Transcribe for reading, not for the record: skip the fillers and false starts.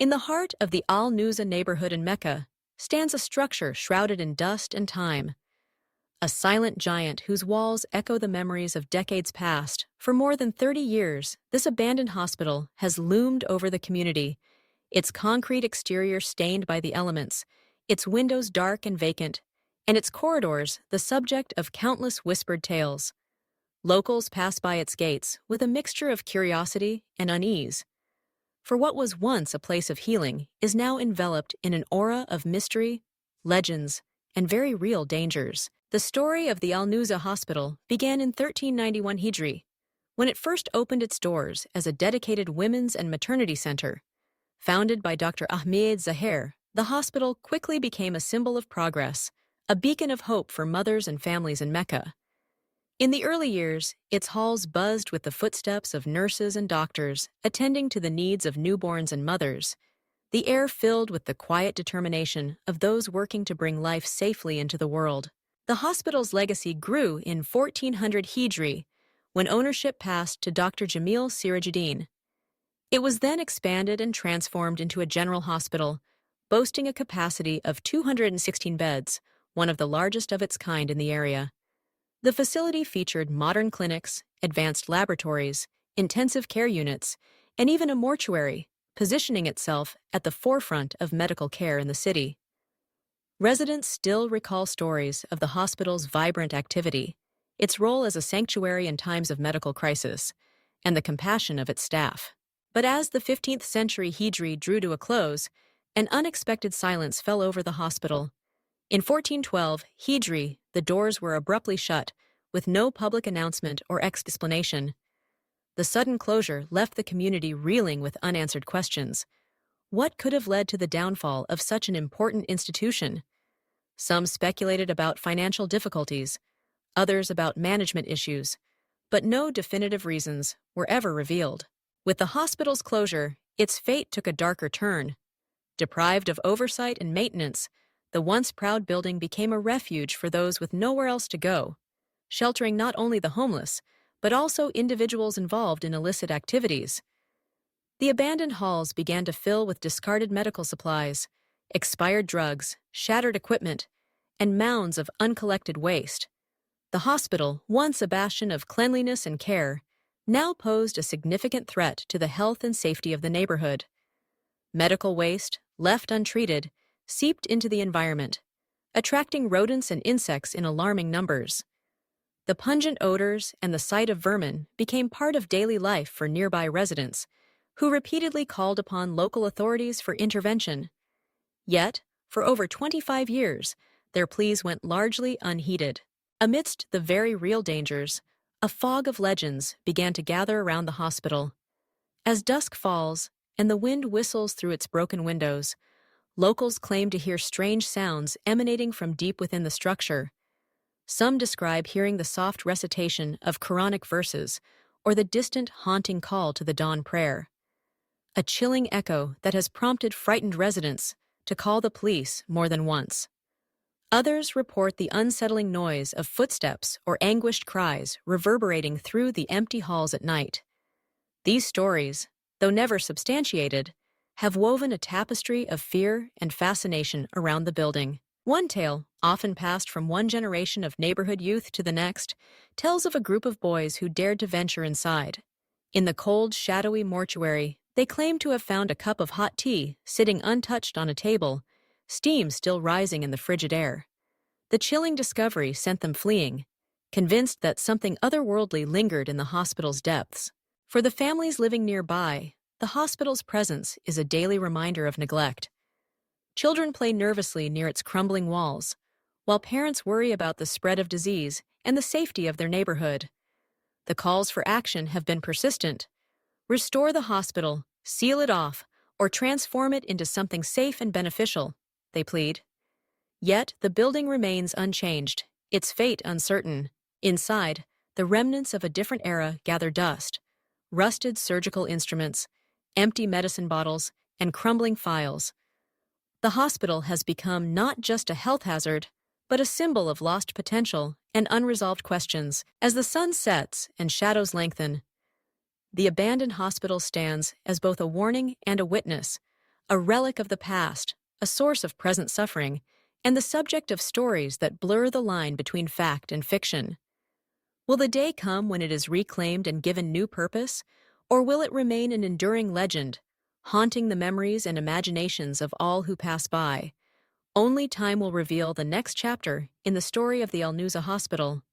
In the heart of the Al-Nuzha neighborhood in Mecca stands a structure shrouded in dust and time, a silent giant whose walls echo the memories of decades past. For more than 30 years, this abandoned hospital has loomed over the community, its concrete exterior stained by the elements, its windows dark and vacant, and its corridors the subject of countless whispered tales. Locals pass by its gates with a mixture of curiosity and unease, for what was once a place of healing is now enveloped in an aura of mystery, legends, and very real dangers. The story of the Al-Nuzha Hospital began in 1391 Hijri, when it first opened its doors as a dedicated women's and maternity center. Founded by Dr. Ahmed Zahir, the hospital quickly became a symbol of progress, a beacon of hope for mothers and families in Mecca. In the early years, its halls buzzed with the footsteps of nurses and doctors attending to the needs of newborns and mothers, the air filled with the quiet determination of those working to bring life safely into the world. The hospital's legacy grew in 1400 Hijri, when ownership passed to Dr. Jamil Sirajuddin. It was then expanded and transformed into a general hospital, boasting a capacity of 216 beds, one of the largest of its kind in the area. The facility featured modern clinics, advanced laboratories, intensive care units, and even a mortuary, positioning itself at the forefront of medical care in the city. Residents still recall stories of the hospital's vibrant activity, its role as a sanctuary in times of medical crisis, and the compassion of its staff. But as the 15th century Hijri drew to a close, an unexpected silence fell over the hospital. In 1412 Hijri, the doors were abruptly shut, with no public announcement or explanation. The sudden closure left the community reeling with unanswered questions. What could have led to the downfall of such an important institution? Some speculated about financial difficulties, others about management issues, but no definitive reasons were ever revealed. With the hospital's closure, its fate took a darker turn. Deprived of oversight and maintenance, the once proud building became a refuge for those with nowhere else to go, sheltering not only the homeless, but also individuals involved in illicit activities. The abandoned halls began to fill with discarded medical supplies, expired drugs, shattered equipment, and mounds of uncollected waste. The hospital, once a bastion of cleanliness and care, now posed a significant threat to the health and safety of the neighborhood. Medical waste, left untreated, seeped into the environment, attracting rodents and insects in alarming numbers. The pungent odors and the sight of vermin became part of daily life for nearby residents, who repeatedly called upon local authorities for intervention. Yet, for over 25 years, their pleas went largely unheeded. Amidst the very real dangers, a fog of legends began to gather around the hospital. As dusk falls and the wind whistles through its broken windows, locals claim to hear strange sounds emanating from deep within the structure. Some describe hearing the soft recitation of Quranic verses or the distant, haunting call to the dawn prayer, a chilling echo that has prompted frightened residents to call the police more than once. Others report the unsettling noise of footsteps or anguished cries reverberating through the empty halls at night. These stories, though never substantiated, have woven a tapestry of fear and fascination around the building. One tale, often passed from one generation of neighborhood youth to the next, tells of a group of boys who dared to venture inside. In the cold, shadowy mortuary, they claim to have found a cup of hot tea sitting untouched on a table, steam still rising in the frigid air. The chilling discovery sent them fleeing, convinced that something otherworldly lingered in the hospital's depths. For the families living nearby, the hospital's presence is a daily reminder of neglect. Children play nervously near its crumbling walls, while parents worry about the spread of disease and the safety of their neighborhood. The calls for action have been persistent. Restore the hospital, seal it off, or transform it into something safe and beneficial, they plead. Yet the building remains unchanged, its fate uncertain. Inside, the remnants of a different era gather dust: rusted surgical instruments, empty medicine bottles, and crumbling files. The hospital has become not just a health hazard, but a symbol of lost potential and unresolved questions. As the sun sets and shadows lengthen, the abandoned hospital stands as both a warning and a witness, a relic of the past, a source of present suffering, and the subject of stories that blur the line between fact and fiction. Will the day come when it is reclaimed and given new purpose, or will it remain an enduring legend, haunting the memories and imaginations of all who pass by? Only time will reveal the next chapter in the story of the Al Nuzha Hospital.